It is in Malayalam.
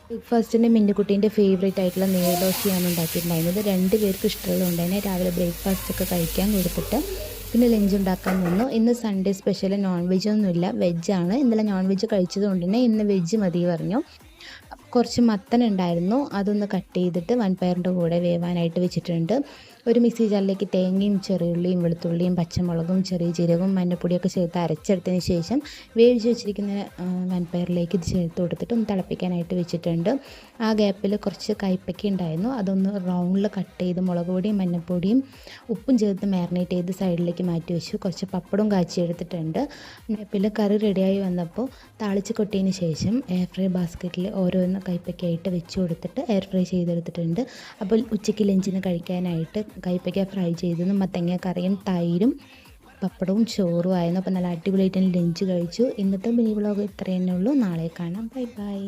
ബ്രേക്ക്ഫാസ്റ്റിന് മിന്നുകുട്ടീൻ്റെ ഫേവറേറ്റ് ആയിട്ടുള്ള നീർദോശയാണ് ഉണ്ടാക്കിയിട്ടുണ്ടായിരുന്നത്. 2 പേർക്ക് ഇഷ്ടമുള്ളതുകൊണ്ട് തന്നെ രാവിലെ ബ്രേക്ക്ഫാസ്റ്റ് ഒക്കെ കഴിക്കാൻ കൊടുത്തിട്ട് പിന്നെ ലഞ്ച് ഉണ്ടാക്കാൻ നിന്നു. ഇന്ന് സൺഡേ സ്പെഷ്യൽ നോൺ വെജ് ഒന്നുമില്ല, വെജാണ്. ഇന്നലെ നോൺ വെജ് കഴിച്ചത് കൊണ്ട് തന്നെ ഇന്ന് വെജ് മതി പറഞ്ഞു. കുറച്ച് മത്തൻ ഉണ്ടായിരുന്നു, അതൊന്ന് കട്ട് ചെയ്തിട്ട് വൻപയറിൻ്റെ കൂടെ വേവാനായിട്ട് വെച്ചിട്ടുണ്ട്. ഒരു മിക്സി ജാറിലേക്ക് തേങ്ങയും ചെറിയുള്ളിയും വെളുത്തുള്ളിയും പച്ചമുളകും ചെറിയ ജീരകവും മഞ്ഞൾപ്പൊടിയൊക്കെ ചേർത്ത് അരച്ചെടുത്തതിന് ശേഷം വേവിച്ച് വെച്ചിരിക്കുന്ന വൻപയറിലേക്ക് ഇത് ചേർത്ത് കൊടുത്തിട്ട് ഒന്ന് തിളപ്പിക്കാനായിട്ട് വെച്ചിട്ടുണ്ട്. ആ ഗ്യാപ്പിൽ കുറച്ച് കയ്പ്പയ്ക്ക ഉണ്ടായിരുന്നു, അതൊന്ന് റൗണ്ടിൽ കട്ട് ചെയ്ത് മുളക് പൊടിയും മഞ്ഞൾപ്പൊടിയും ഉപ്പും ചേർത്ത് മാരിനേറ്റ് ചെയ്ത് സൈഡിലേക്ക് മാറ്റി വെച്ചു. കുറച്ച് പപ്പടവും കാച്ചി എടുത്തിട്ടുണ്ട്. പിന്നെ കറി റെഡിയായി വന്നപ്പോൾ താളിച്ച് കൊട്ടിയതിന് ശേഷം എയർ ഫ്രൈ ബാസ്ക്കറ്റിൽ ഓരോന്ന് കയ്പ്പയ്ക്കായിട്ട് വെച്ച് കൊടുത്തിട്ട് എയർ ഫ്രൈ ചെയ്തെടുത്തിട്ടുണ്ട്. അപ്പോൾ ഉച്ചയ്ക്ക് ലഞ്ചിന് കഴിക്കാനായിട്ട് കയ്പ്പയ്ക്ക ഫ്രൈ ചെയ്തതും മത്തങ്ങ കറിയും തൈരും പപ്പടവും ചോറും ആയിരുന്നു. അപ്പോൾ നല്ല അടിപൊളിയായിട്ട് ലഞ്ച് കഴിച്ചു. ഇന്നത്തെ മിനി വ്ളോഗ് ഇത്രയേ ഉള്ളൂ. നാളെ കാണാം. Bye bye.